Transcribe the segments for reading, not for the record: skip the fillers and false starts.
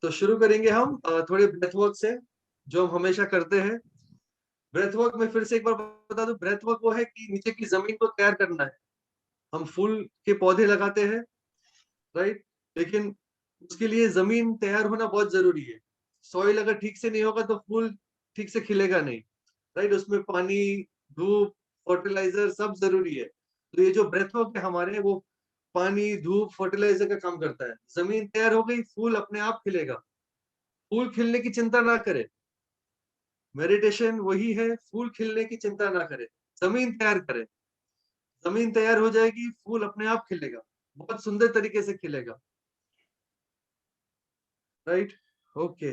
तो शुरू करेंगे हम थोड़े ब्रेथ वर्क से, जो हम हमेशा करते हैं। ब्रेथ वर्क में फिर से एक बार बता दूं, ब्रेथ वर्क वो है कि नीचे की जमीन को तैयार करना है। हम फूल के पौधे लगाते हैं, राइट, लेकिन उसके लिए जमीन तैयार होना बहुत जरूरी है। सॉइल अगर ठीक से नहीं होगा तो फूल ठीक से खिलेगा नहीं, राइट। उसमें पानी, धूप, फर्टिलाइजर सब जरूरी है। तो ये जो ब्रेथ वर्क है हमारे, वो पानी, धूप, फर्टिलाइजर का काम करता है। जमीन तैयार हो गई, फूल अपने आप खिलेगा। फूल खिलने की चिंता ना करें, मेडिटेशन वही है, फूल खिलने की चिंता ना करें, जमीन तैयार करें। जमीन तैयार हो जाएगी, फूल अपने आप खिलेगा, बहुत सुंदर तरीके से खिलेगा, राइट। ओके,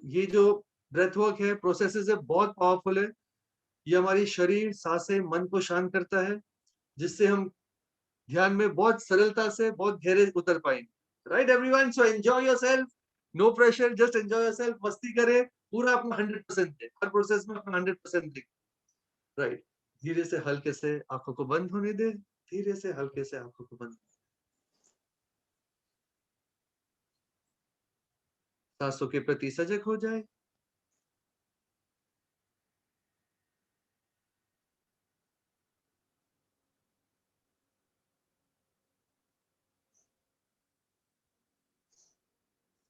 ये जो ब्रेथ वर्क है, प्रोसेसेस है, बहुत पावरफुल है। ये हमारी शरीर, सांसें, मन को शांत करता है, जिससे हम ध्यान में बहुत सरलता से बहुत गहरे उतर पाएंगे, right everyone. So enjoy yourself, no pressure, just enjoy yourself. मस्ती करें, पूरा अपना 100% दे, हर प्रोसेस में अपना 100% दे, राइट। धीरे से हल्के से आंखों को बंद होने दे, धीरे से हल्के से आंखों को बंद। सांसों के प्रति सजग हो जाए।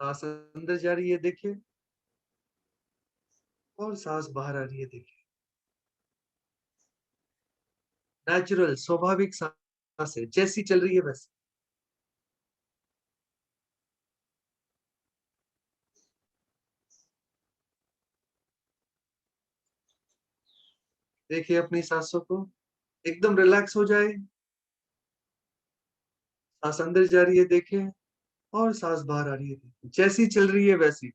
सांस अंदर जा रही है देखिए, और सांस बाहर आ रही है देखिए। नेचुरल, स्वाभाविक सांस है, जैसी चल रही है वैसे। देखिए अपनी सांसों को, एकदम रिलैक्स हो जाए। सांस अंदर जा रही है देखिए, और सांस बाहर आ रही है देखिए, जैसी चल रही है वैसी।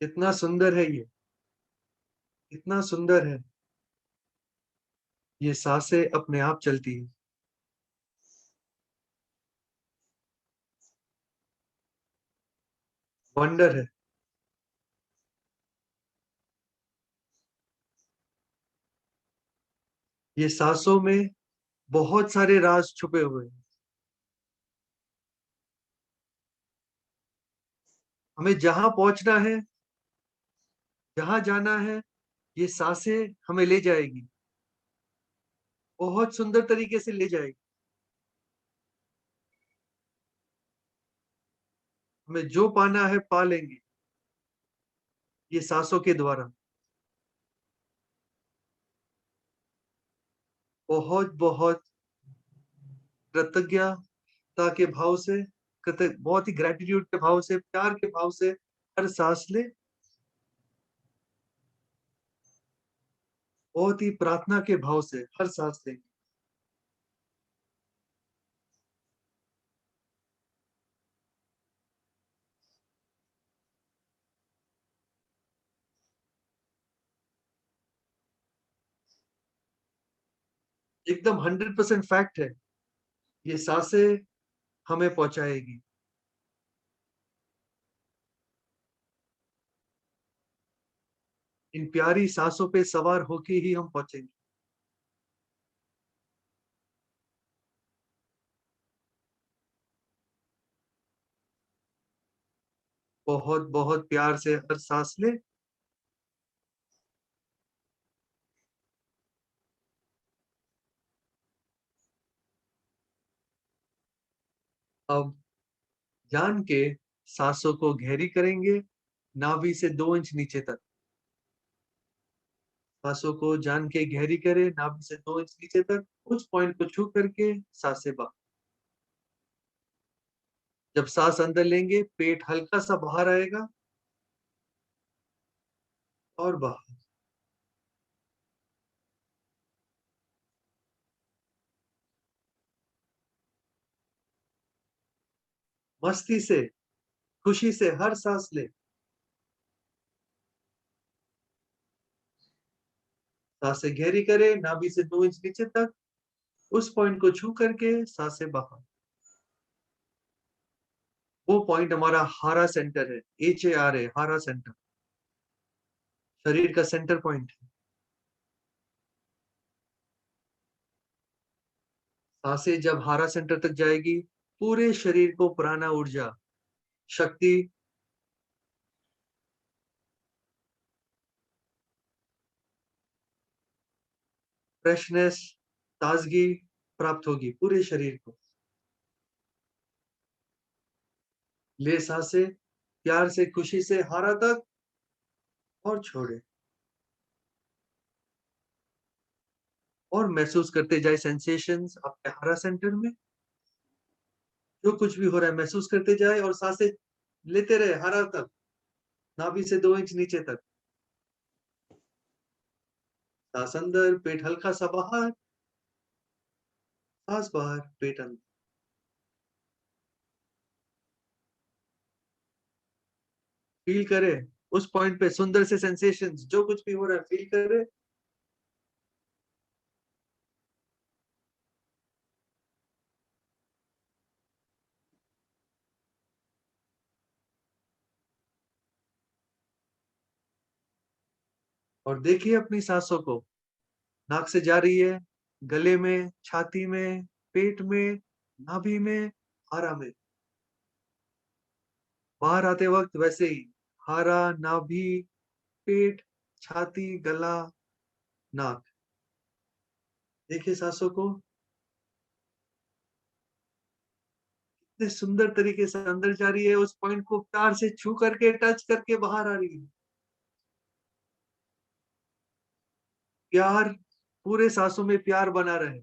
कितना सुंदर है ये, कितना सुंदर है। ये सांसें अपने आप चलती है, वंडर है। ये सांसों में बहुत सारे राज छुपे हुए हैं। हमें जहां पहुंचना है, जहां जाना है, ये सांसें हमें ले जाएगी, बहुत सुंदर तरीके से ले जाएगी। हमें जो पाना है पा लेंगे, ये सांसों के द्वारा। बहुत बहुत कृतज्ञता के भाव से, बहुत ही ग्रेटिट्यूड के भाव से, प्यार के भाव से हर सांस ले। बहुत ही प्रार्थना के भाव से हर सांस ले। एकदम 100% फैक्ट है, ये सांसें हमें पहुंचाएगी। इन प्यारी सांसों पे सवार होके ही हम पहुंचेंगे। बहुत बहुत प्यार से हर सांस ले। अब जान के सांसों को गहरी करेंगे, नाभि से 2 इंच नीचे तक। सांसों को जान के गहरी करें, नाभि से 2 इंच नीचे तक, उस पॉइंट को छू करके सांसें बाहर। जब सांस अंदर लेंगे, पेट हल्का सा बाहर आएगा, और बाहर। मस्ती से, खुशी से हर सांस ले। सांसें गहरी करे, नाभि से 2 इंच नीचे तक, उस पॉइंट को छू करके सांसें बाहर। वो पॉइंट हमारा हारा सेंटर है, HARA, हारा सेंटर, शरीर का सेंटर पॉइंट है। सांसें जब हारा सेंटर तक जाएगी, पूरे शरीर को प्राणा ऊर्जा, शक्ति, फ्रेशनेस, ताजगी प्राप्त होगी पूरे शरीर को। ले सांसें प्यार से, खुशी से हारा तक और छोड़े, और महसूस करते जाए सेंसेशंस आपके हारा सेंटर में। जो कुछ भी हो रहा है महसूस करते जाए और सांसें लेते रहे हारा तक, नाभि से 2 इंच नीचे तक। सांस अंदर, पेट हल्का सा बाहर, सांस बाहर, पेट अंदर। फील करें उस पॉइंट पे सुंदर से सेंसेशंस, जो कुछ भी हो रहा है फील करें। और देखिए अपनी सांसों को, नाक से जा रही है, गले में, छाती में, पेट में, नाभि में, हारा में। बाहर आते वक्त वैसे ही, हारा, नाभि, पेट, छाती, गला, नाक। देखिए सांसों को कितने सुंदर तरीके से अंदर जा रही है, उस पॉइंट को प्यार से छू करके, टच करके बाहर आ रही है। प्यार, पूरे सांसों में प्यार बना रहे।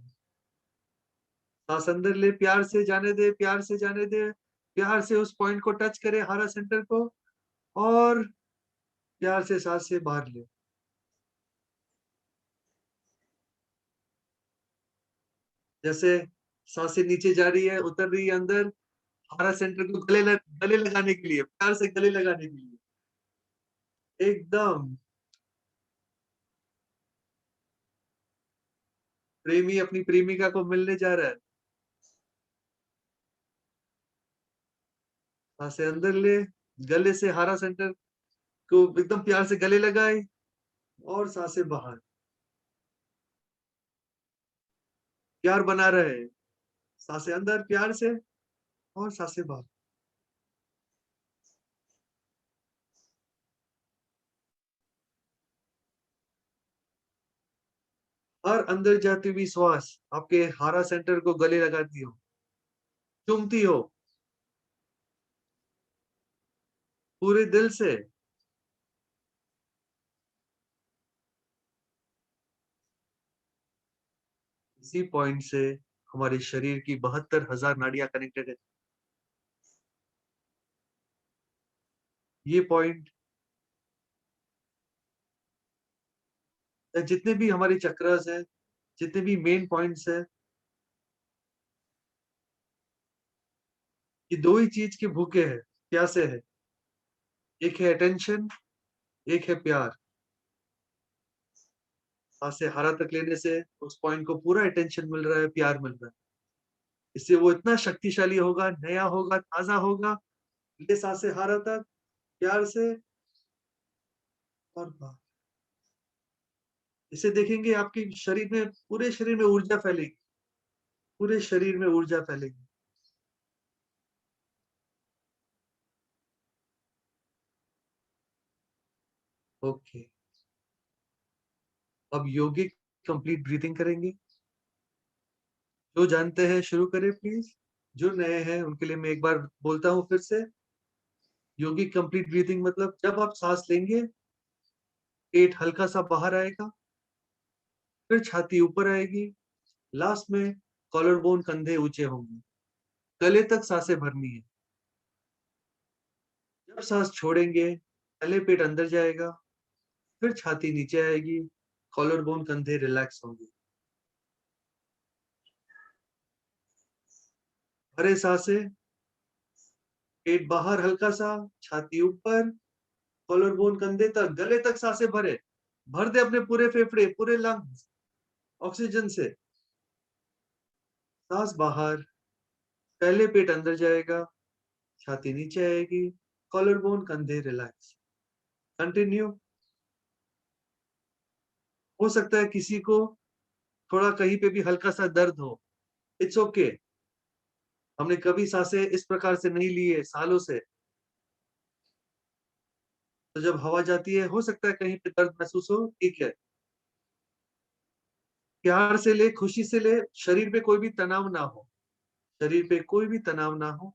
सांस अंदर ले, प्यार से जाने दे, प्यार से जाने दे, प्यार से उस पॉइंट को टच करे, हारा सेंटर को, और प्यार से सांस से बाहर ले। जैसे सांसें नीचे जा रही है, उतर रही है अंदर, हारा सेंटर को गले लगाने के लिए, प्यार से गले लगाने के लिए, एकदम। प्रेमी अपनी प्रेमिका को मिलने जा रहा है, सांसें अंदर ले, गले से हारा सेंटर को एकदम प्यार से गले लगाए, और सांसें बाहर। प्यार बना रहे, सांसें अंदर प्यार से, और सांसें बाहर। हर अंदर जाती हुई श्वास आपके हारा सेंटर को गले लगाती हो, चूमती हो पूरे दिल से। इसी पॉइंट से हमारे शरीर की 72,000 नाड़ियां कनेक्टेड है। ये पॉइंट, जितने भी हमारे चक्रास हैं, जितने भी मेन पॉइंट्स हैं, ये दो ही चीज के भूखे हैं, प्यासे हैं। एक है अटेंशन, एक है प्यार। सांस से हारा तक लेने से उस पॉइंट को पूरा अटेंशन मिल रहा है, प्यार मिल रहा है। इससे वो इतना शक्तिशाली होगा, नया होगा, ताजा होगा। ये सांस से हारा तक, प्यार से, और बाहर। इसे देखेंगे आपके शरीर में, पूरे शरीर में ऊर्जा फैलेगी, पूरे शरीर में ऊर्जा फैलेगी। ओके, अब योगिक कंप्लीट ब्रीथिंग करेंगे। जो जानते हैं शुरू करें प्लीज। जो नए हैं उनके लिए मैं एक बार बोलता हूँ फिर से। योगिक कंप्लीट ब्रीथिंग मतलब जब आप सांस लेंगे, पेट हल्का सा बाहर आएगा, फिर छाती ऊपर आएगी, लास्ट में कॉलर बोन, कंधे ऊंचे होंगे, गले तक सांसें भरनी है। जब सांस छोड़ेंगे, पहले पेट अंदर जाएगा, फिर छाती नीचे आएगी, कॉलर बोन, कंधे रिलैक्स होंगे। भरे सांसें, पेट बाहर हल्का सा, छाती ऊपर, कॉलर बोन, कंधे तक, गले तक सांसें भरे। भर दे अपने पूरे फेफड़े, पूरे लंग्स ऑक्सीजन से। सांस बाहर, पहले पेट अंदर जाएगा, छाती नीचे आएगी, कॉलर बोन, कंधे रिलैक्स। कंटिन्यू। हो सकता है किसी को थोड़ा कहीं पे भी हल्का सा दर्द हो, इट्स ओके। हमने कभी सांसें इस प्रकार से नहीं ली है सालों से। तो जब हवा जाती है, हो सकता है कहीं पे दर्द महसूस हो, ठीक है। प्यार से ले, खुशी से ले, शरीर पे कोई भी तनाव ना हो, शरीर पे कोई भी तनाव ना हो।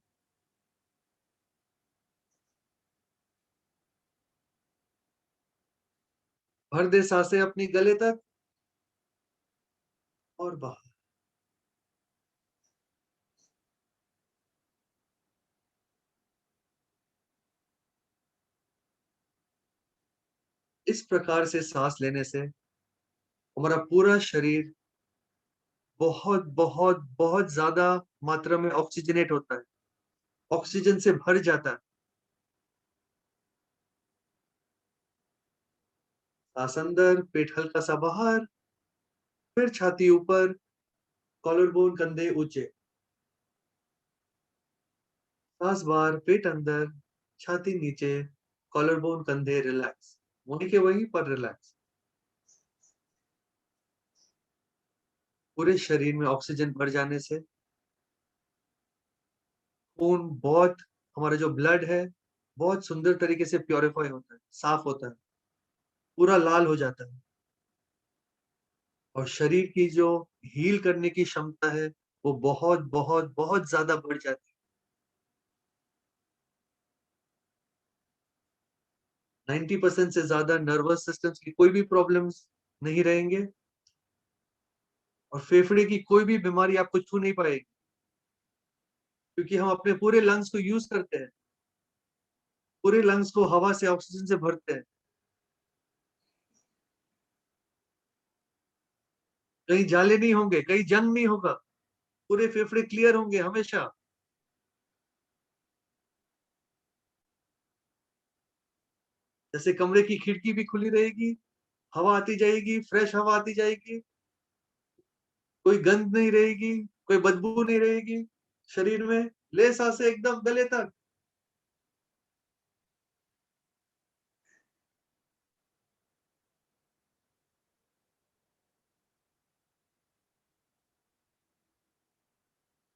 भर दे सांसें अपनी गले तक और बाहर। इस प्रकार से सांस लेने से हमारा पूरा शरीर बहुत बहुत बहुत ज्यादा मात्रा में ऑक्सीजनेट होता है, ऑक्सीजन से भर जाता है। सांस अंदर, पेट हल्का सा बाहर, फिर छाती ऊपर, कॉलर बोन, कंधे ऊंचे। सांस बाहर, पेट अंदर, छाती नीचे, कॉलर बोन, कंधे रिलैक्स। वहीं के वहीं पर रिलैक्स। पूरे शरीर में ऑक्सीजन भर जाने से खून बहुत, हमारा जो ब्लड है बहुत सुंदर तरीके से प्योरीफाई होता है, साफ होता है, पूरा लाल हो जाता है। और शरीर की जो हील करने की क्षमता है वो बहुत बहुत बहुत ज्यादा बढ़ जाती है। 90% से ज्यादा नर्वस सिस्टम की कोई भी प्रॉब्लम्स नहीं रहेंगे, और फेफड़े की कोई भी बीमारी आपको छू नहीं पाएगी, क्योंकि हम अपने पूरे लंग्स को यूज करते हैं, पूरे लंग्स को हवा से, ऑक्सीजन से भरते हैं। कहीं जाले नहीं होंगे, कहीं जंग नहीं होगा, पूरे फेफड़े क्लियर होंगे हमेशा। जैसे कमरे की खिड़की भी खुली रहेगी, हवा आती जाएगी, फ्रेश हवा आती जाएगी, कोई गंध नहीं रहेगी, कोई बदबू नहीं रहेगी शरीर में। ले सांसें एकदम गले तक।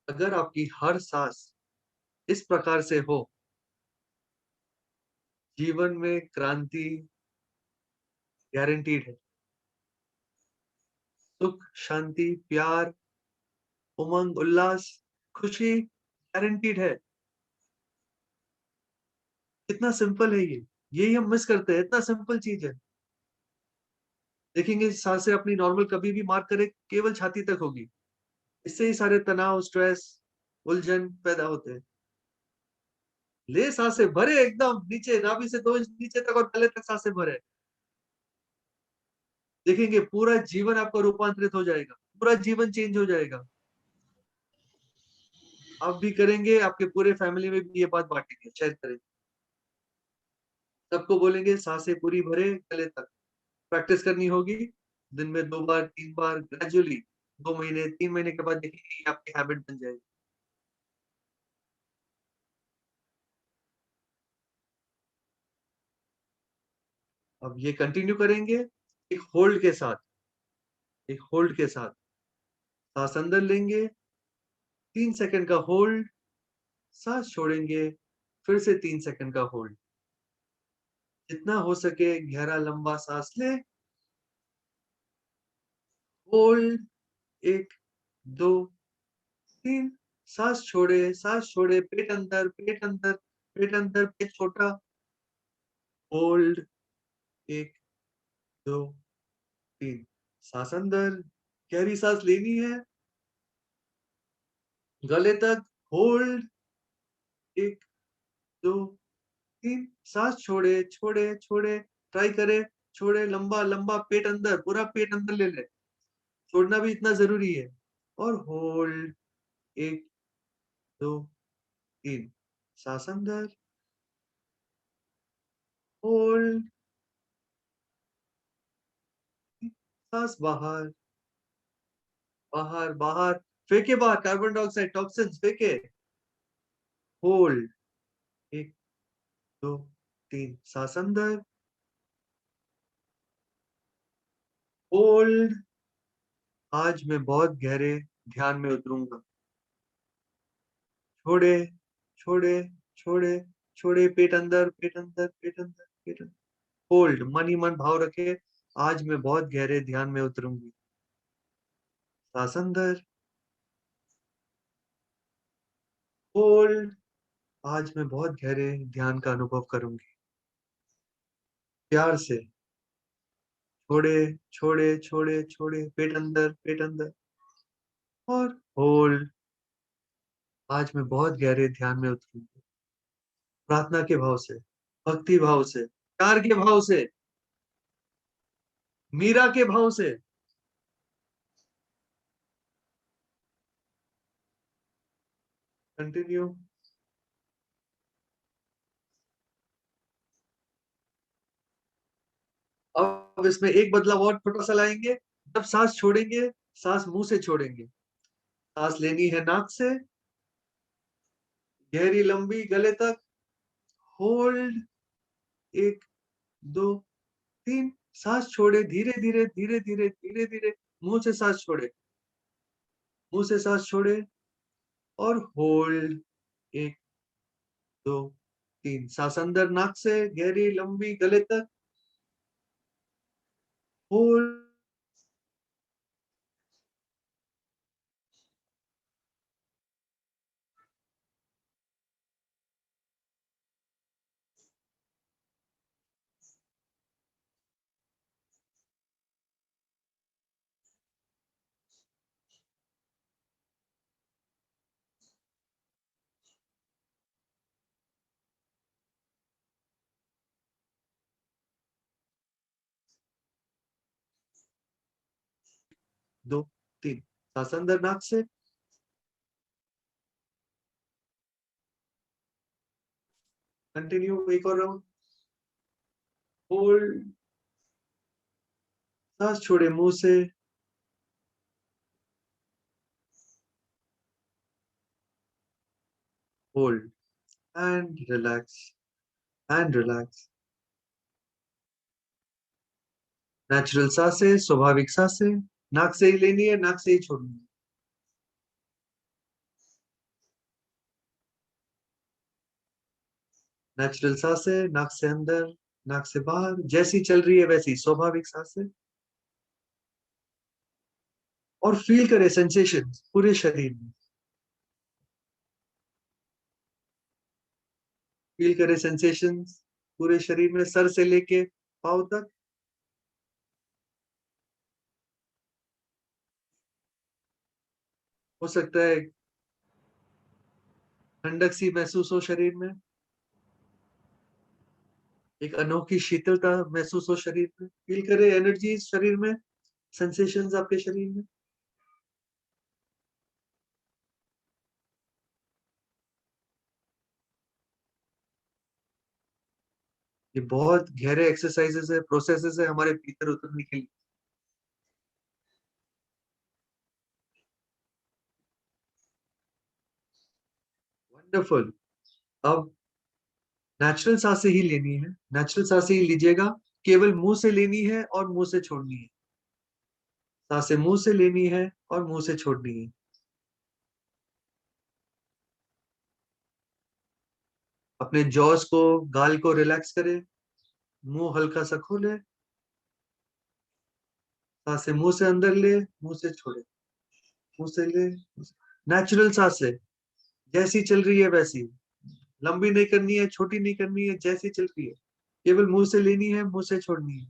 अगर आपकी हर सांस इस प्रकार से हो, जीवन में क्रांति गारंटीड है। सुख, शांति, प्यार, उमंग, उल्लास, खुशी गारंटीड है। कितना सिंपल है ये, यही हम मिस करते हैं, इतना सिंपल चीज है। देखेंगे सांसें अपनी नॉर्मल कभी भी मार्क करे, केवल छाती तक होगी। इससे ही सारे तनाव, स्ट्रेस, उलझन पैदा होते हैं। ले सांसें भरे एकदम नीचे, नाभि से 2 इंच नीचे तक और गले तक सांसें भरे। देखेंगे पूरा जीवन आपका रूपांतरित हो जाएगा, पूरा जीवन चेंज हो जाएगा। आप भी करेंगे, आपके पूरे फैमिली में भी ये बात बांटेंगे, शेयर करेंगे। सबको बोलेंगे सांसें पूरी भरे गले तक। प्रैक्टिस करनी होगी, दिन में 2 बार 3 बार, ग्रेजुअली 2 महीने 3 महीने के बाद देखेंगे ये आपकी हैबिट बन जाएगी। अब ये कंटिन्यू करेंगे एक होल्ड के साथ, एक होल्ड के साथ। सांस अंदर लेंगे, 3 सेकंड का होल्ड, सांस छोड़ेंगे, फिर से 3 सेकंड का होल्ड। जितना हो सके गहरा लंबा सांस ले, होल्ड, 1 2 3, सांस छोड़े, पेट अंदर, पेट अंदर, पेट छोटा, होल्ड, 1 2 3। सांस अंदर, गहरी सांस लेनी है, गले तक, होल्ड, 1 2 3। सांस छोड़े, छोड़े, छोड़े, ट्राई करे, छोड़े, लंबा लंबा पेट अंदर, पूरा पेट अंदर ले ले, छोड़ना भी इतना जरूरी है। और होल्ड, 1 2 3। सांस अंदर, होल्ड, सांस बाहर, बाहर, बाहर, फेंके बाहर, कार्बन डाइऑक्साइड, टॉक्सिन्स फेंके। होल्ड, 1, 2, 3, सांस अंदर, होल्ड। आज मैं बहुत गहरे ध्यान में उतरूंगा। छोड़े, छोड़े, छोड़े, छोड़े, पेट अंदर, पेट अंदर, पेट अंदर, पेट अंदर। होल्ड, मन ही मन भाव रखे, आज मैं बहुत गहरे ध्यान में उतरूंगी। सांस अंदर, होल्ड। आज मैं बहुत गहरे ध्यान का अनुभव करूंगी। प्यार से छोड़े, छोड़े, छोड़े, छोड़े, पेट अंदर, पेट अंदर, और होल्ड। आज मैं बहुत गहरे ध्यान में उतरूंगी। प्रार्थना के भाव से, भक्ति भाव से, प्यार के भाव से, मीरा के भाव से। कंटिन्यू। अब इसमें एक बदलाव और छोटा सा लाएंगे। जब सांस छोड़ेंगे, सांस मुंह से छोड़ेंगे। सांस लेनी है नाक से, गहरी लंबी गले तक, होल्ड, 1, 2, 3, सांस छोड़े, धीरे धीरे धीरे धीरे धीरे धीरे, मुंह से सांस छोड़े, मुंह से सांस छोड़े, और होल्ड, 1, 2, 3, सांस अंदर नाक से गहरी लंबी गले तक, होल्ड। 2, 3, सांस अंदर नाक से, कंटिन्यू, एक और राउंड, होल्ड। सांस छोड़े मुंह से, hold, and relax, and relax. Natural सांसें, स्वाभाविक सांसें, नाक से ही लेनी है, नाक से ही छोड़नी है। नेचुरल सांसें, नाक से अंदर, नाक से बाहर, जैसी चल रही है वैसी स्वाभाविक सांसें। और फील करें सेंसेशन पूरे शरीर में। फील करें सेंसेशन पूरे शरीर में, सर से लेके पाँव तक। हो सकता है ठंडक सी महसूस हो शरीर में, एक अनोखी शीतलता महसूस हो शरीर में। फील करें एनर्जी शरीर में, सेंसेशंस आपके शरीर में। ये बहुत गहरे एक्सरसाइजेस है, प्रोसेसेस है हमारे भीतर उतरने के लिए। वंडरफुल। अब नेचुरल सांसें ही लेनी है, नेचुरल सांसें ही लीजिएगा। केवल मुंह से लेनी है और मुंह से छोड़नी है। सांसें मुंह से लेनी है और मुंह से छोड़नी है। अपने जॉस को, गाल को रिलैक्स करें, मुंह हल्का सा खोले, सांसें मुंह से अंदर ले, मुंह से छोड़े, मुंह से ले। नेचुरल सांसें, जैसी चल रही है वैसी, लंबी नहीं करनी है, छोटी नहीं करनी है, जैसी चल रही है। केवल मुंह से लेनी है, मुंह से छोड़नी है।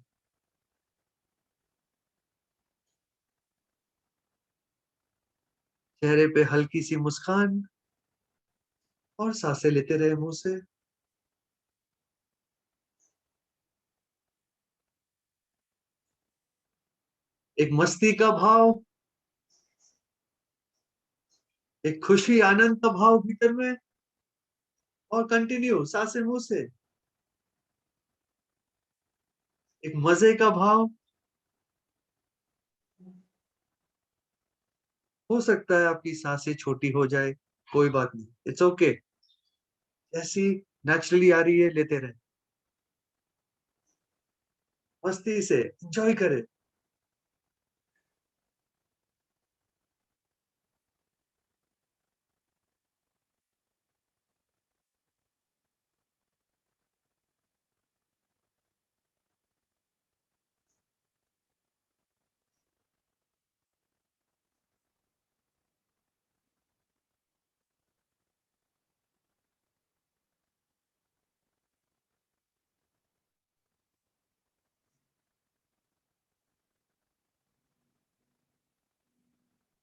चेहरे पे हल्की सी मुस्कान, और सांसें लेते रहे मुंह से। एक मस्ती का भाव, एक खुशी आनंद का भाव भीतर में, और कंटिन्यू सांसें मुंह से। एक मजे का भाव, हो सकता है आपकी सांसें छोटी हो जाए, कोई बात नहीं, इट्स ओके। जैसी नेचुरली आ रही है लेते रहें, मस्ती से एन्जॉय करें।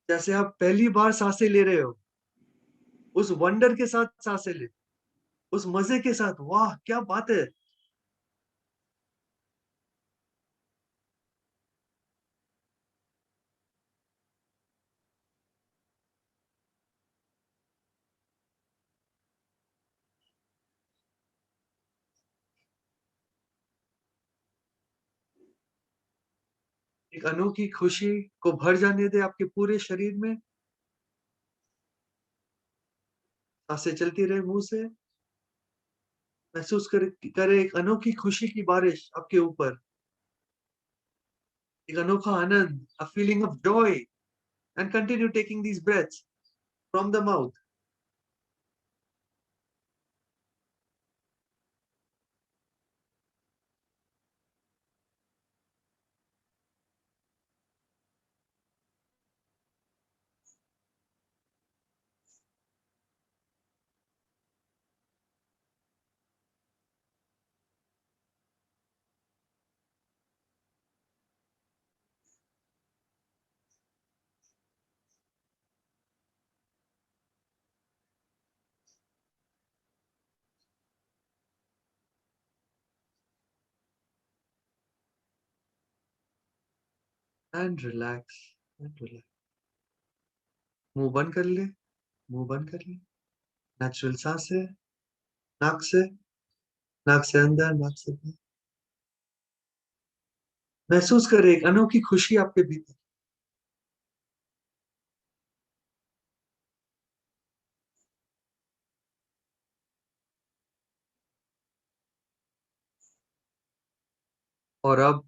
जैसे आप पहली बार सांसें ले रहे हो, उस वंडर के साथ सांसें लें, उस मज़े के साथ, वाह! क्या बात है! एक अनोखी खुशी को भर जाने दें आपके पूरे शरीर में, सांसें चलती रहे मुँह से, महसूस करें एक अनोखी खुशी की बारिश आपके ऊपर, एक अनोखा आनंद, a feeling of joy and continue taking these breaths from the mouth and relax। मुँह बंद कर ले, मुँह बंद कर ले। नेचुरल साँसें, नाक से, नाक से अंदर, नाक से बाहर। महसूस करें एक अनोखी खुशी आपके भीतर और अब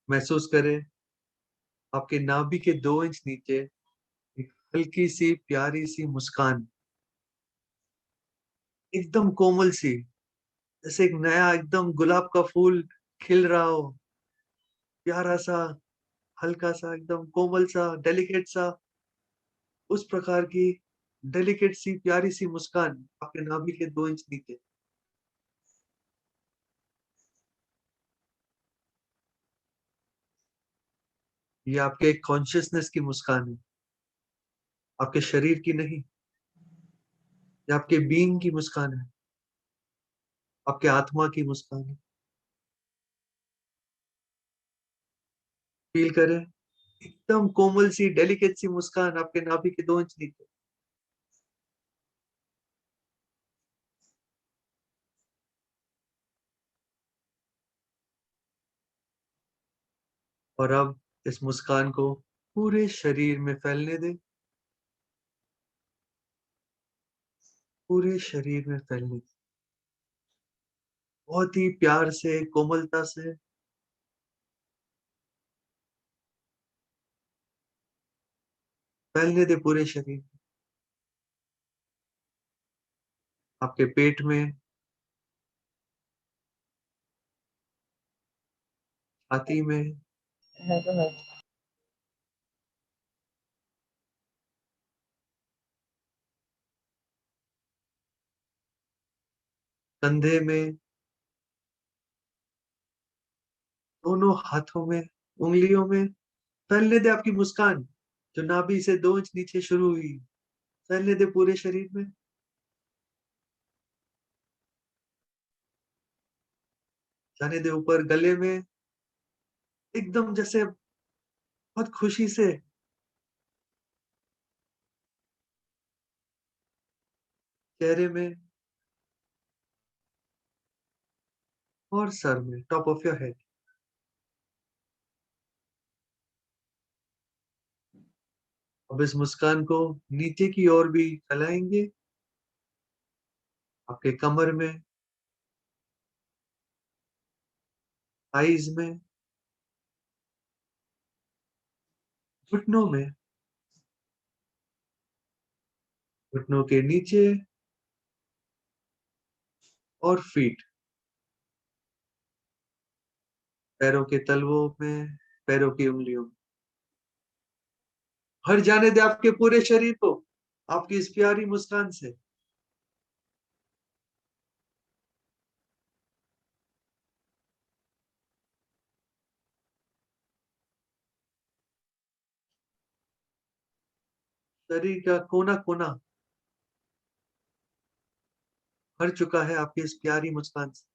महसूस करें आपके नाभि के 2 इंच नीचे एक हल्की-सी, प्यारी-सी मुस्कान, एकदम कोमल सी, जैसे एक नया एकदम गुलाब का फूल खिल रहा हो, प्यारा-सा, हल्का-सा, एकदम कोमल-सा, डेलिकेट-सा, उस प्रकार की डेलिकेट सी, प्यारी-सी मुस्कान आपके नाभि के 2 इंच नीचे। ये आपके कॉन्शियसनेस की मुस्कान है, आपके शरीर की नहीं, ये आपके बीइंग की मुस्कान है, आपके आत्मा की मुस्कान है। फ़ील करें, एकदम कोमल सी, डेलिकेट सी मुस्कान आपके नाभि के 2 इंच नीचे। और अब इस मुस्कान को पूरे शरीर में फैलने दें, पूरे शरीर में फैलने दें। बहुत ही प्यार से, कोमलता से फैलने दें पूरे शरीर में। आपके पेट में, छाती में, कंधे में, दोनों हाथों में, उँगलियों में, फैलने दें आपकी मुस्कान, जो नाभि से 2 इंच नीचे शुरू हुई, फैलने दें पूरे शरीर में, जाने दें ऊपर गले में, एकदम जैसे बहुत खुशी से, चेहरे में और सर में, टॉप ऑफ योर हेड। अब इस मुस्कान को नीचे की ओर भी फैलाएंगे, आपके कमर में, आईज में, घुटनों में, घुटनों के नीचे और फीट, पैरों के तलवों में, पैरों की उंगलियों में। भर जाने दे आपके पूरे शरीर को आपकी इस प्यारी मुस्कान से। शरीर का कोना कोना भर चुका है आपकी इस प्यारी मुस्कान से।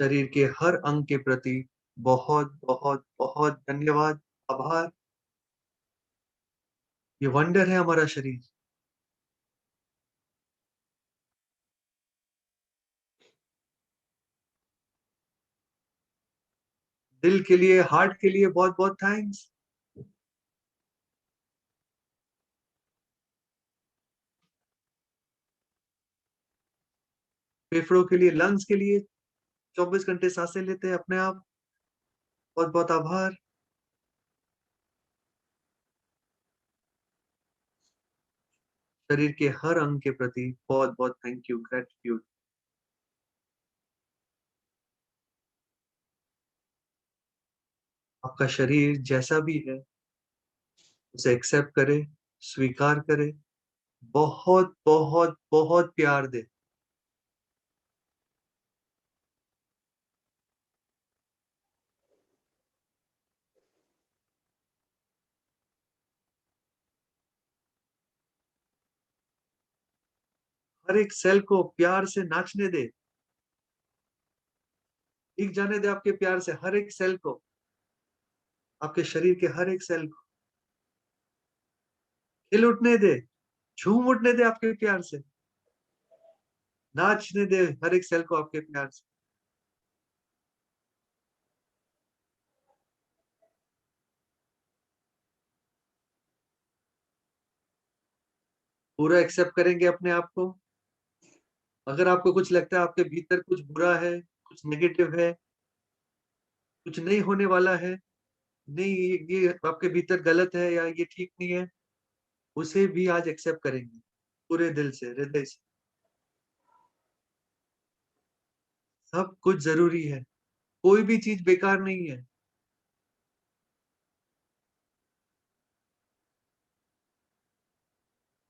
शरीर के हर अंग के प्रति बहुत बहुत बहुत धन्यवाद, आभार। ये वंडर है हमारा शरीर। दिल के लिए, हार्ट के लिए बहुत बहुत थैंक्स। फेफड़ों के लिए, लंग्स के लिए 24 घंटे सांसें लेते हैं अपने आप, बहुत बहुत आभार। शरीर के हर अंग के प्रति बहुत बहुत थैंक यू, ग्रेटिट्यूड। आपका शरीर जैसा भी है उसे एक्सेप्ट करे, स्वीकार करे, बहुत बहुत बहुत प्यार दे। हर एक सेल को प्यार से नाचने दे, भीग जाने दे आपके प्यार से हर एक सेल को, आपके शरीर के हर एक सेल को खिल उठने दे, झूम उठने दे आपके प्यार से, नाचने दे हर एक सेल को आपके प्यार से। पूरा एक्सेप्ट करेंगे अपने आप को। अगर आपको कुछ लगता है आपके भीतर कुछ बुरा है, कुछ नेगेटिव है, कुछ नहीं होने वाला है, नहीं ये आपके भीतर गलत है या ये ठीक नहीं है, उसे भी आज एक्सेप्ट करेंगे पूरे दिल से, हृदय से। सब कुछ जरूरी है, कोई भी चीज बेकार नहीं है।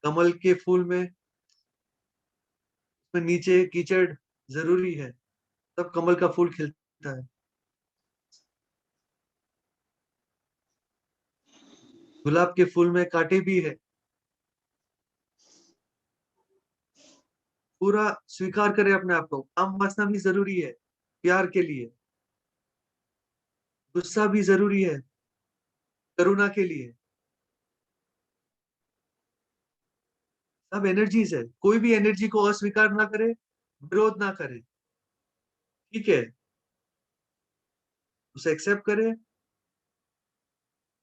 कमल के फूल में नीचे कीचड़ जरूरी है, तब कमल का फूल खिलता है। गुलाब के फूल में कांटे भी है। पूरा स्वीकार करें अपने आप को, काम वासना भी जरूरी है प्यार के लिए, गुस्सा भी जरूरी है करुणा के लिए। सब एनर्जीज है, कोई भी एनर्जी को अस्वीकार ना करे, विरोध ना करे, ठीक है। उसे एक्सेप्ट करें,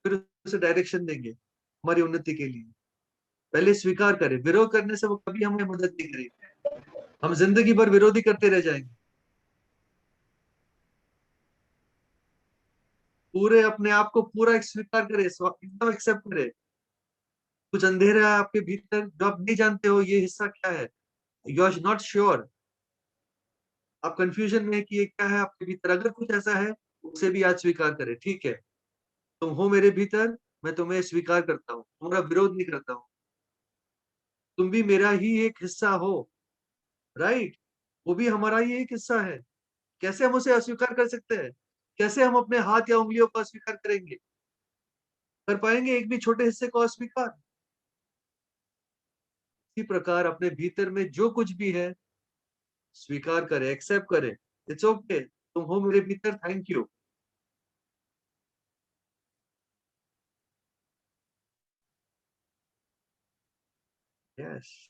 फिर उसे डायरेक्शन देंगे हमारी उन्नति के लिए। पहले स्वीकार करें, विरोध करने से वो कभी हमें मदद नहीं करेगी, हम जिंदगी भर विरोधी करते रह जाएंगे। पूरे अपने आप को पूरा स्वीकार करें, एकदम एक्सेप्ट करें। कुछ अंधेरा है आपके भीतर जो आप नहीं जानते हो ये हिस्सा क्या है, यू आर नॉट श्योर, आप कंफ्यूजन में है कि ये क्या है आपके भीतर। अगर कुछ ऐसा है उसे भी आज स्वीकार करें, ठीक है। तुम हो मेरे भीतर, मैं तुम्हें स्वीकार करता हूँ, तुम्हारा विरोध नहीं करता हूँ, तुम भी मेरा ही एक हिस्सा हो, राइट। वो भी हमारा ही एक हिस्सा है। कैसे हम उसे अस्वीकार कर सकते हैं? कैसे हम अपने हाथ या उंगलियों को अस्वीकार करेंगे? कर पाएंगे एक भी छोटे हिस्से को अस्वीकार? इसी प्रकार अपने भीतर में जो कुछ भी है स्वीकार करें, एक्सेप्ट करें। इट्स ओके, तुम हो मेरे भीतर, थैंक यू। यस।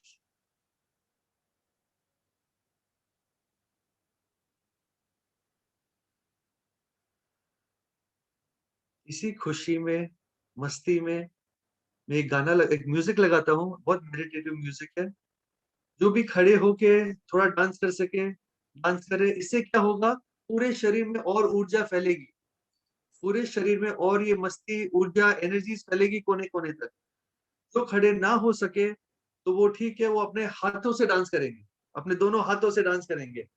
इसी खुशी में, मस्ती में मैं एक एक म्यूजिक लगाता हूँ, बहुत मेडिटेटिव म्यूजिक है। जो भी खड़े होके थोड़ा डांस कर सके, डांस करे। इससे क्या होगा, पूरे शरीर में और ऊर्जा फैलेगी, पूरे शरीर में और ये मस्ती, ऊर्जा, एनर्जीज फैलेगी कोने-कोने तक। जो खड़े ना हो सके, तो वो ठीक है, वो अपने हाथों से डांस करेंगे, अपने दोनों हाथों से डांस करेंगे।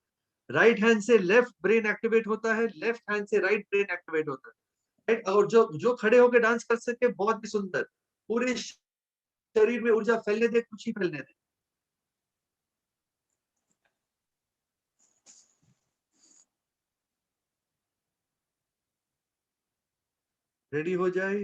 राइट हैंड से लेफ्ट ब्रेन एक्टिवेट होता है, लेफ्ट हैंड से राइट ब्रेन एक्टिवेट होता है। राइट, और जो जो खड़े होकर डांस कर सके, बहुत ही सुंदर, पूरे शरीर में ऊर्जा फैलने दे, खुशी फैलने दे। रेडी हो जाए।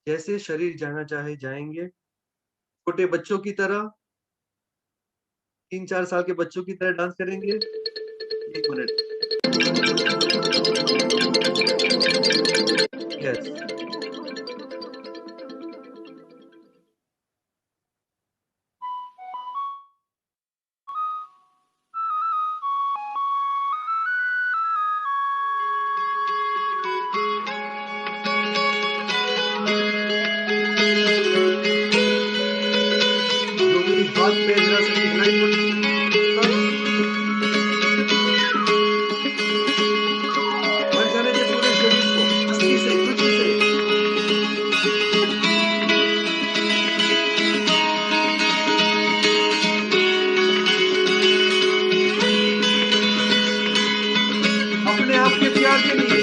जैसे शरीर जाना चाहे जाएंगे, छोटे बच्चों की तरह, 3-4 साल के बच्चों की तरह डांस करेंगे। 1 मिनट। यस। जो भी हाथ पैर हिला सके हिलाए थोड़ा सा। भर जाने दे पूरे शरीर को, मस्ती से, खुशी से। अपने आप के प्यार के लिए।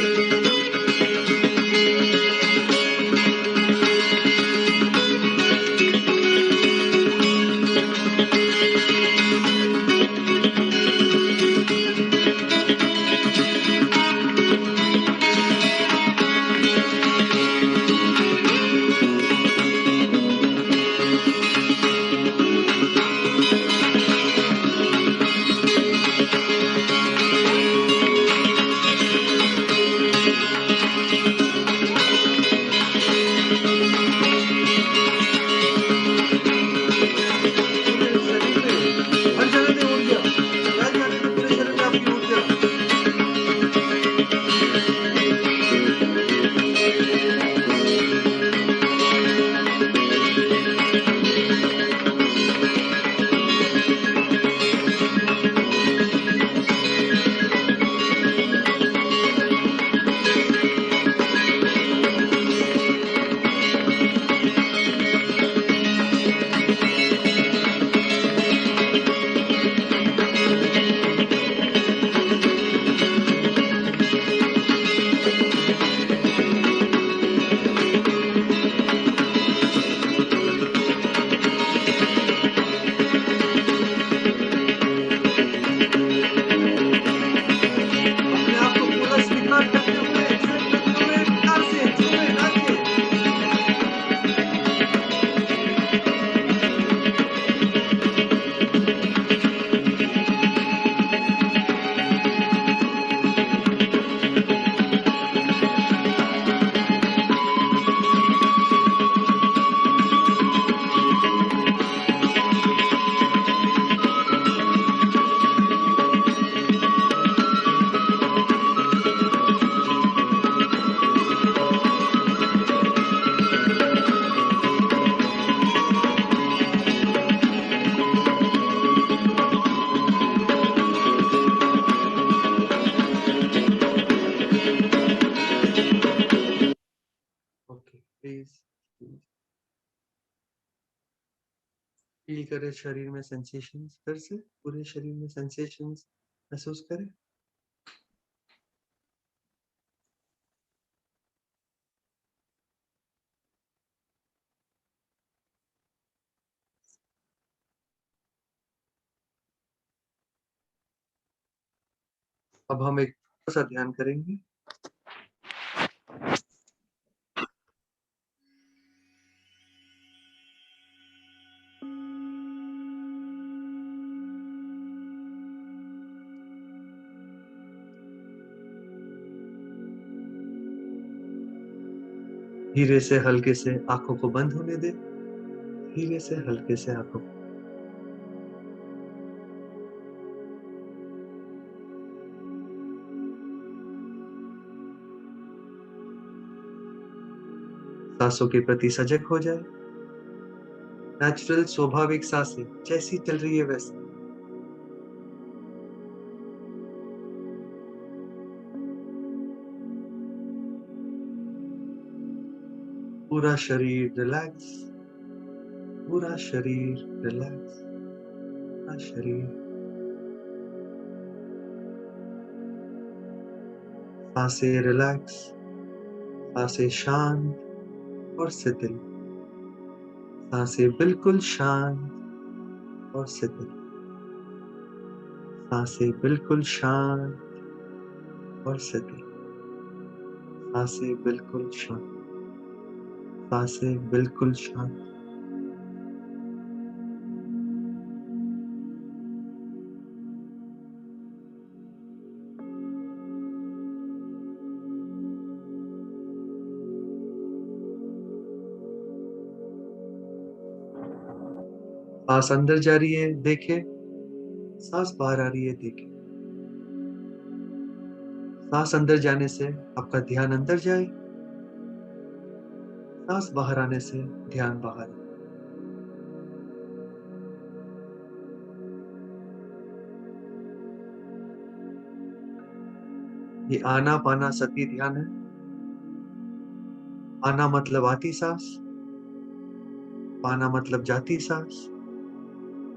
पूरे शरीर में भर जाने दे ऊर्जा, फैल जाने दे पूरे शरीर में आपकी ऊर्जा। अपने आप को पूरा स्वीकार करते हुए, एक्सेप्ट करते हुए, प्यार से झूमे, नाचे। ओके, प्लीज फील करें शरीर में सेंसेशंस, फिर से पूरे शरीर में सेंसेशंस महसूस करें। अब हम एक सा ध्यान करेंगे। धीरे से हल्के से आंखों को बंद होने दे, धीरे से हल्के से आंखों को। सांसों के प्रति सजग हो जाए। नेचुरल स्वाभाविक सांसें जैसी चल रही है वैसे। पूरा शरीर रिलैक्स, पूरा शरीर रिलैक्स, पूरा शरीर। सांसें रिलैक्स, सांसें शांत और शिथिल, सांसें बिल्कुल शांत और शिथिल, सांसें बिल्कुल शांत और शिथिल, सांसें बिल्कुल शांत, सांसें बिल्कुल शांत। सांस अंदर जा रही है देखे, सांस बाहर आ रही है देखे। सांस अंदर जाने से आपका ध्यान अंदर जाए, सांस बाहर आने से ध्यान बाहर आए। ये आना पाना सती ध्यान है। आना मतलब आती सांस, पाना मतलब जाती सांस,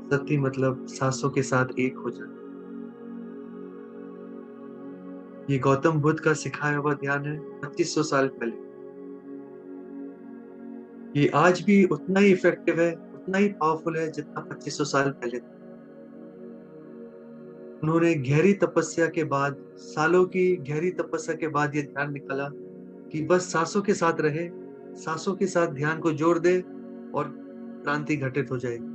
सती मतलब सांसों के साथ एक हो जाना। ये गौतम बुद्ध का सिखाया हुआ ध्यान है 2500 साल पहले। ये आज भी उतना ही इफेक्टिव है, उतना ही पावरफुल है जितना 2500 साल पहले था। उन्होंने गहरी तपस्या के बाद, सालों की गहरी तपस्या के बाद ये ध्यान निकाला कि बस सांसों के साथ रहे, सांसों के साथ ध्यान को जोड़ दे और क्रांति घटित हो जाएगी।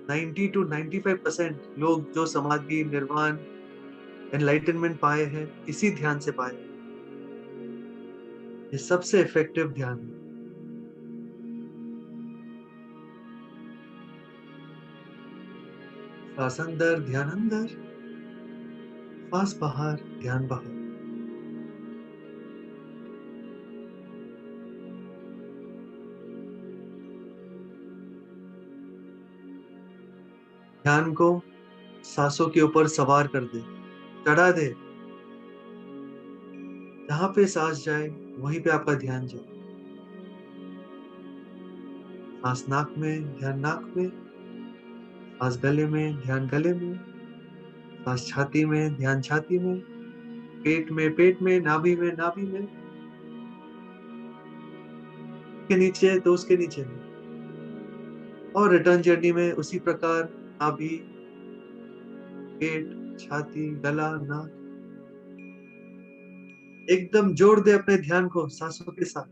90 to 95% लोग जो समाधि, निर्वाण, एनलाइटनमेंट पाए हैं इसी ध्यान से पाए हैं। ये सबसे इफेक्टिव ध्यान है। सांस अंदर, ध्यान अंदर, सांस बाहर, ध्यान बाहर। ध्यान को सांसों के ऊपर सवार कर दे, चढ़ा दे। जहां पे सांस जाए वहीं पे आपका ध्यान जाए। सांस नाक में, ध्यान नाक में, सांस गले में, ध्यान गले में, सांस छाती में, ध्यान छाती में, पेट में, नाभि में, नाभि में, के नीचे तो उसके नीचे में। और रिटर्न जर्नी में उसी प्रकार नाभि, पेट, छाती, गला, नाक। एकदम जोड़ दे अपने ध्यान को सांसों के साथ।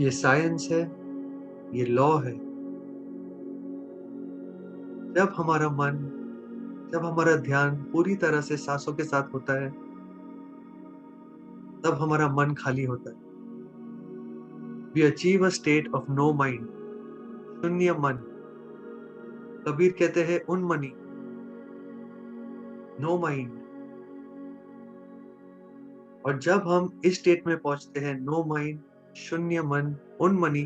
ये साइंस है, ये लॉ है। जब हमारा मन, जब हमारा ध्यान पूरी तरह से सांसों के साथ होता है, तब हमारा मन खाली होता है। We achieve a state of no mind, शून्य मन। कबीर कहते हैं उन्मनी, नो माइंड। और जब हम इस स्टेट में पहुंचते हैं, नो माइंड, शून्य मन, उन्मनी,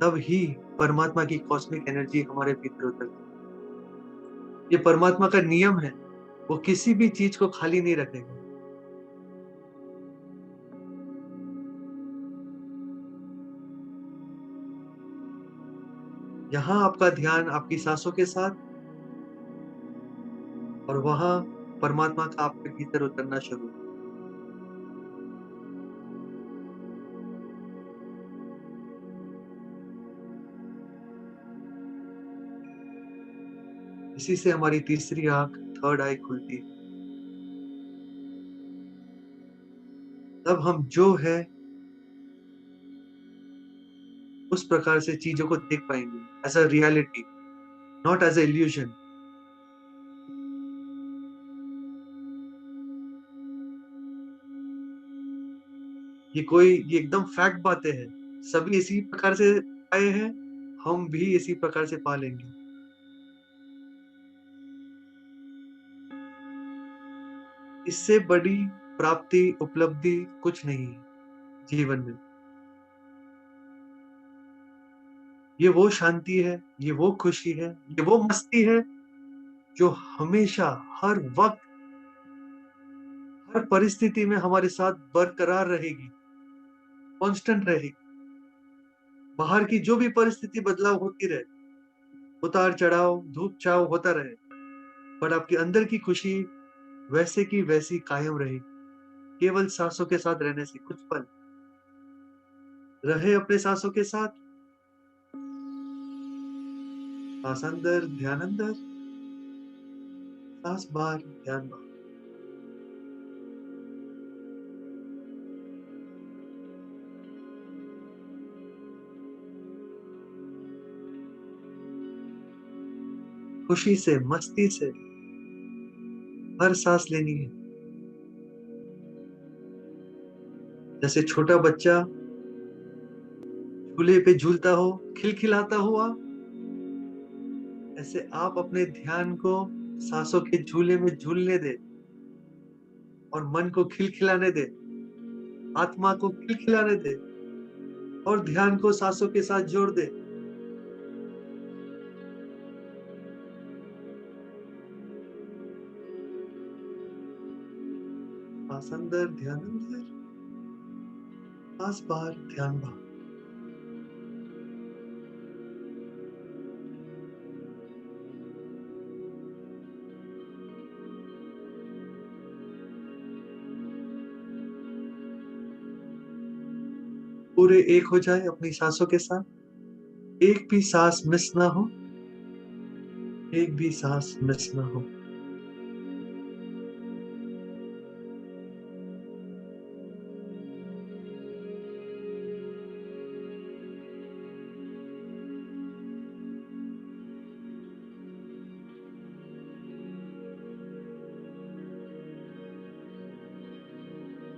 तब ही परमात्मा की कॉस्मिक एनर्जी हमारे भीतर उतरती है। ये परमात्मा का नियम है, वो किसी भी चीज को खाली नहीं रखेगा। यहाँ आपका ध्यान आपकी सांसों के साथ, और वहां परमात्मा का आपके भीतर उतरना शुरू। इसी से हमारी तीसरी आंख, थर्ड आई खुलती है। तब हम जो है उस प्रकार से चीजों को देख पाएंगे, as a reality, not as a illusion. ये एकदम फैक्ट बातें हैं, सभी इसी प्रकार से पाए हैं, हम भी इसी प्रकार से पा लेंगे। इससे बड़ी प्राप्ति उपलब्धि कुछ नहीं है जीवन में। ये वो शांति है, ये वो खुशी है, ये वो मस्ती है जो हमेशा, हर वक्त, हर परिस्थिति में हमारे साथ बरकरार रहेगी, कांस्टेंट रहेगी। बाहर की जो भी परिस्थिति बदलाव होती रहे, उतार चढ़ाव, धूप छाव होता रहे, पर आपके अंदर की खुशी वैसे की वैसी कायम रहेगी। केवल सांसों के साथ रहने से कुछ पल रहे अपने सांसों के साथ। सांस अंदर, ध्यान अंदर, सांस बाहर, ध्यान बाहर। खुशी से, मस्ती से हर सांस लेनी है। जैसे छोटा बच्चा झूले पे झूलता हो, खिलखिलाता हुआ, ऐसे आप अपने ध्यान को सांसों के झूले में झूलने दे और मन को खिलखिलाने दे, आत्मा को खिलखिलाने दे और ध्यान को सांसों के साथ जोड़ दे। सांस अंदर, ध्यान अंदर, सांस बाहर, ध्यान बाहर। पूरे एक हो जाए अपनी सांसों के साथ, एक भी सांस मिस ना हो, एक भी सांस मिस ना हो।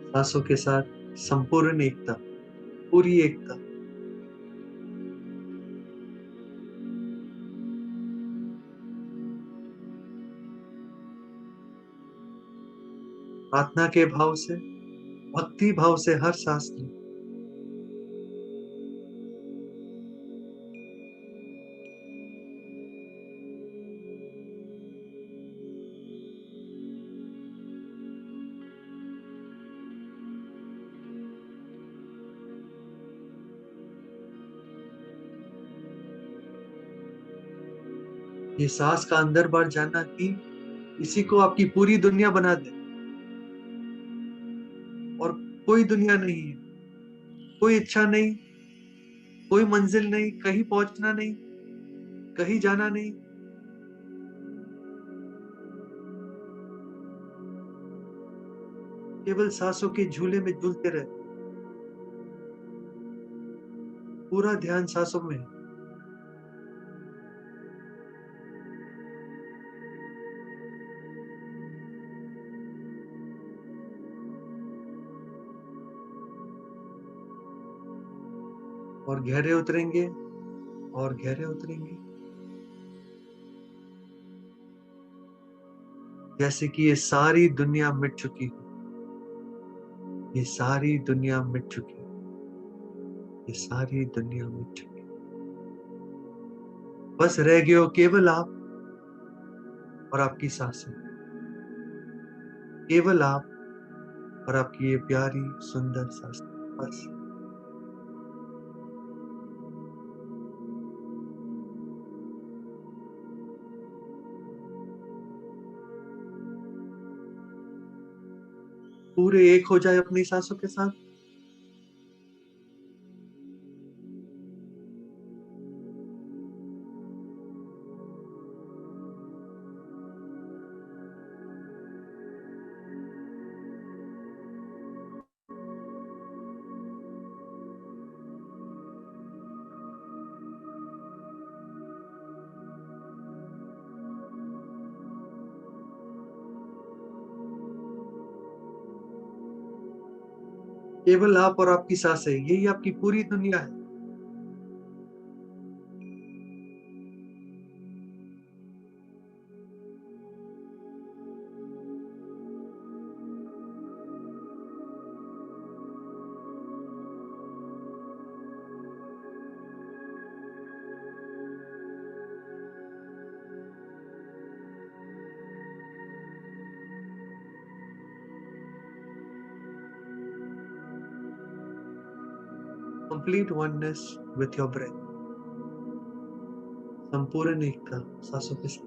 सांसों के साथ संपूर्ण एकता, पूरी एकता। प्रार्थना के भाव से, भक्ति भाव से हर सांस लें। ये सांस का अंदर बाहर जाना ही इसी को आपकी पूरी दुनिया बना दे। और कोई दुनिया नहीं है, कोई इच्छा नहीं, कोई मंजिल नहीं, कहीं पहुंचना नहीं, कहीं जाना नहीं। केवल सांसों के झूले में झूलते रहे, पूरा ध्यान सांसों में है। और गहरे उतरेंगे, और गहरे उतरेंगे, जैसे कि ये सारी दुनिया मिट चुकी है। ये सारी दुनिया मिट चुकी है। ये सारी दुनिया मिट चुकी है। बस रह गए हो केवल आप और आपकी सांसें। केवल आप और आपकी ये प्यारी सुंदर सांसें, बस। पूरे एक हो जाए अपनी सांसों के साथ। केवल आप और आपकी सांसें, यही आपकी पूरी दुनिया है। Complete oneness with your breath, संपूर्ण एकता सांसों के साथ।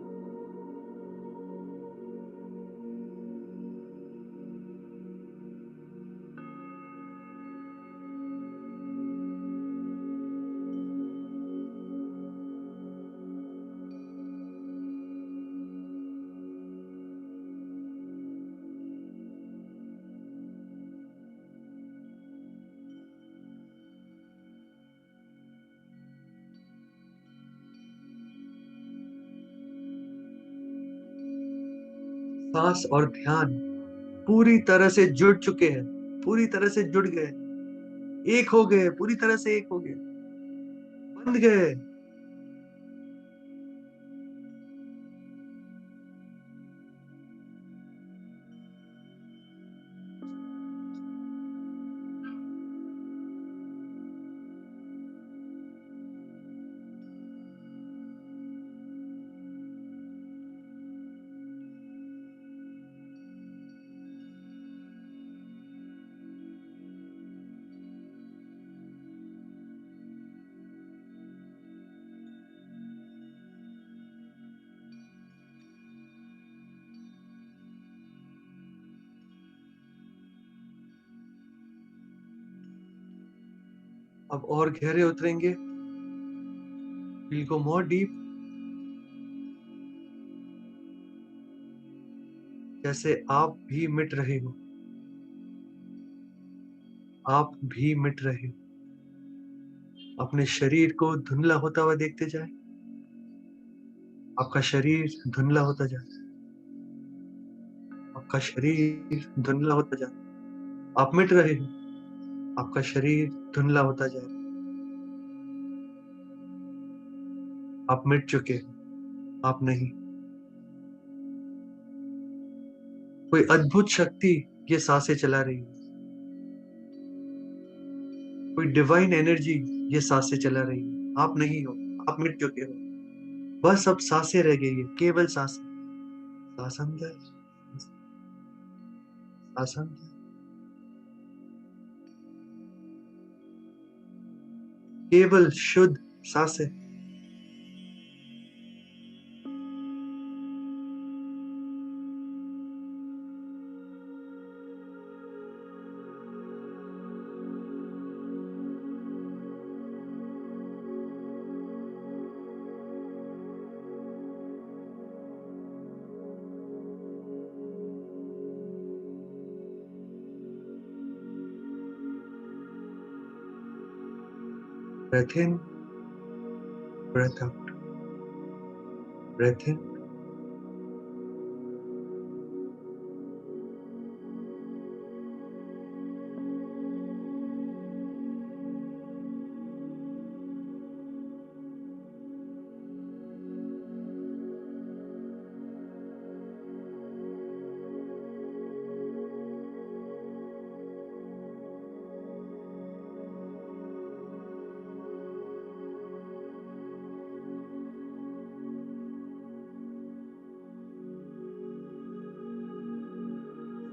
सांस और ध्यान पूरी तरह से जुड़ चुके हैं, पूरी तरह से जुड़ गए, एक हो गए, पूरी तरह से एक हो गए, बंध गए। अब और गहरे उतरेंगे, फील को मोर डीप, जैसे आप भी मिट रहे हो, आप भी मिट रहे हो। अपने शरीर को धुंधला होता हुआ देखते जाए, आपका शरीर धुंधला होता जाए, आपका शरीर धुंधला होता जाए। आप मिट रहे हो, आपका शरीर धुंधला होता जाए। आप मिट चुके हो, आप नहीं। कोई अद्भुत शक्ति ये सांसें चला रही है, कोई डिवाइन एनर्जी ये सांसें चला रही है। आप नहीं हो, आप मिट चुके हो। बस अब सांसें रह गई है, केवल सांसें। सांस अंदर, सांस अंदर, केवल शुद्ध सांसें। Breath in, breath out, breath in,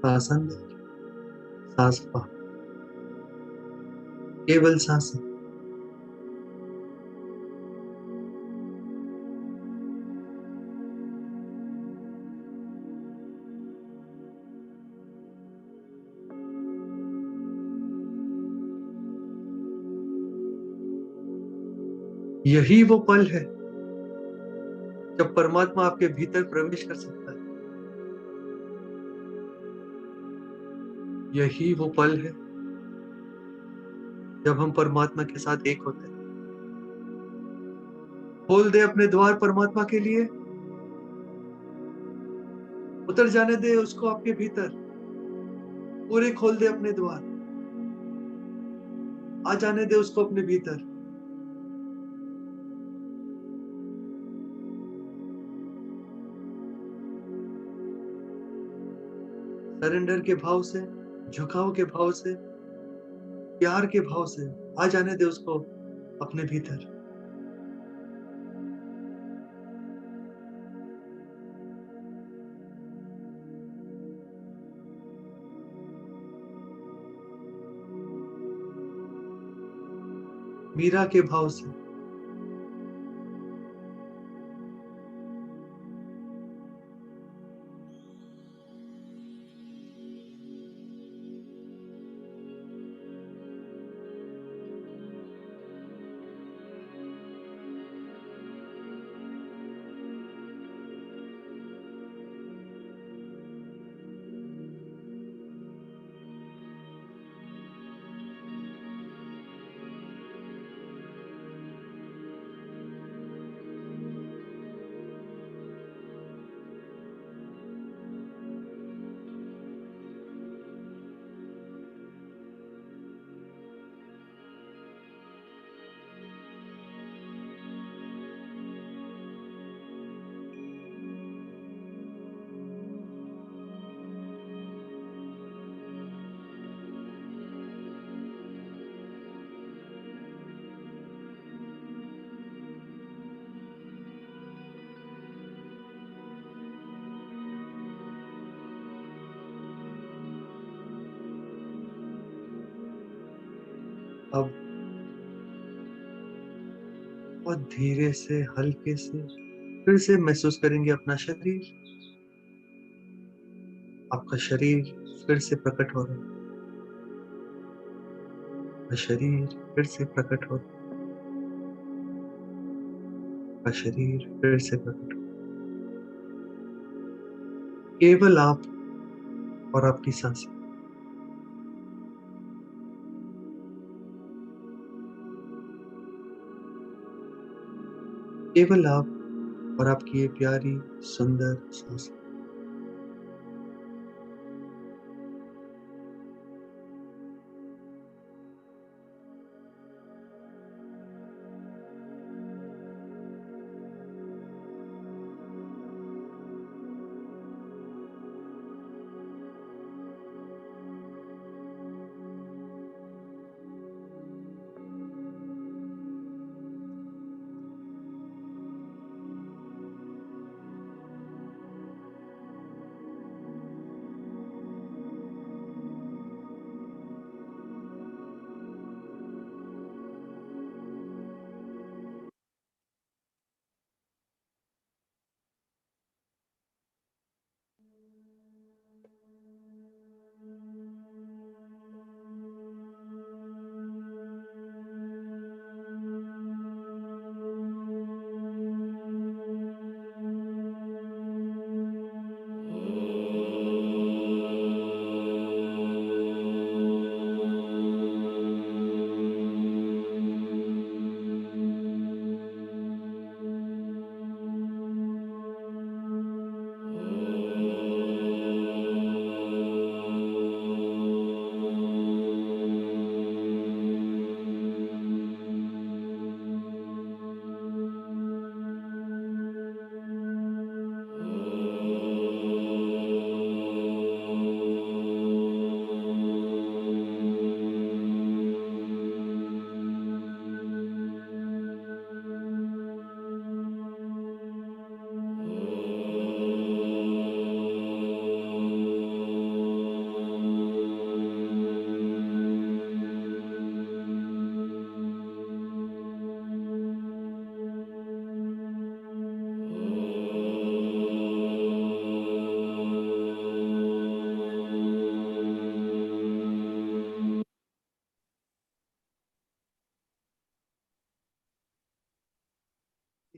सांस अंदर, सांस बाहर, केवल सांसें। यही वो पल है जब परमात्मा आपके भीतर प्रवेश कर सकता है। यही वो पल है जब हम परमात्मा के साथ एक होते हैं। खोल दे अपने द्वार परमात्मा के लिए, उतर जाने दे उसको आपके भीतर, पूरे खोल दे अपने द्वार। आ जाने दे उसको अपने भीतर। सरेंडर के भाव से, झुकाव के भाव से, प्यार के भाव से आ जाने दे उसको अपने भीतर। मीरा के भाव से, अब बहुत धीरे से, हल्के से फिर से महसूस करेंगे अपना शरीर। आपका शरीर फिर से प्रकट हो रहा है। आपका शरीर फिर से प्रकट हो रहा है। आपका शरीर फिर से प्रकट हो रहा है। केवल आप और आपकी सांसें। केवल आप और आपकी ये प्यारी सुंदर सांसें।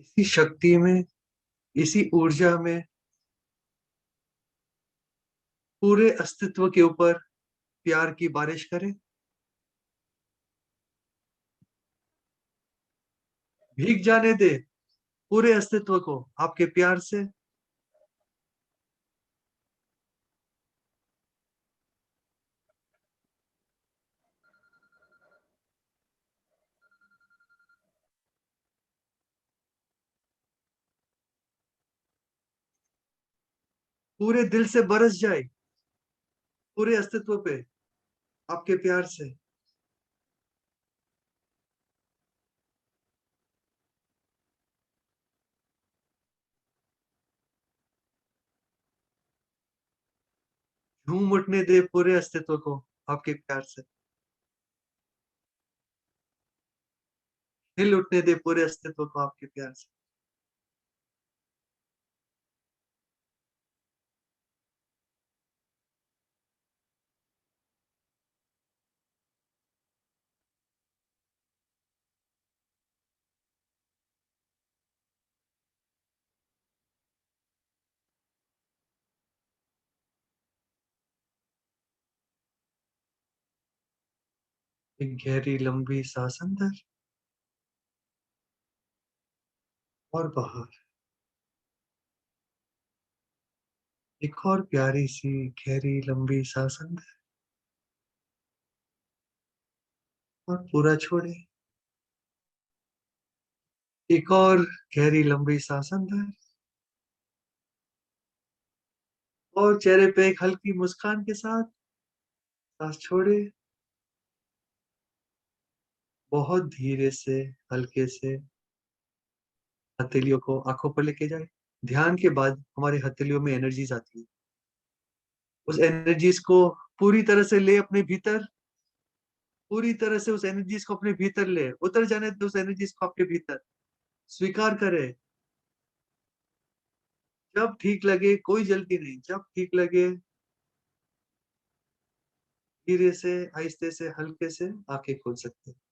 इसी शक्ति में, इसी ऊर्जा में पूरे अस्तित्व के ऊपर प्यार की बारिश करें। भीग जाने दे पूरे अस्तित्व को आपके प्यार से। पूरे दिल से बरस जाए, पूरे अस्तित्व पे आपके प्यार से। झूम उठने दे पूरे अस्तित्व को आपके प्यार से। हिल उठने दे पूरे अस्तित्व को आपके प्यार से। एक गहरी लंबी सांस अंदर और बाहर। एक और प्यारी सी गहरी लंबी सांस अंदर और पूरा छोड़े। एक और गहरी लंबी सांस अंदर और चेहरे पे एक हल्की मुस्कान के साथ सांस छोड़े। बहुत धीरे से, हल्के से हथेलियों को आंखों पर लेके जाए। ध्यान के बाद हमारे हथेलियों में एनर्जीज आती है। उस एनर्जीज को पूरी तरह से ले अपने भीतर, पूरी तरह से उस एनर्जीज को अपने भीतर ले, उतर जाने दो उस एनर्जीज को आपके भीतर। स्वीकार करें। जब ठीक लगे, कोई जल्दी नहीं, जब ठीक लगे धीरे से, आहिस्ते से, हल्के से आंखें खोल सकते हैं।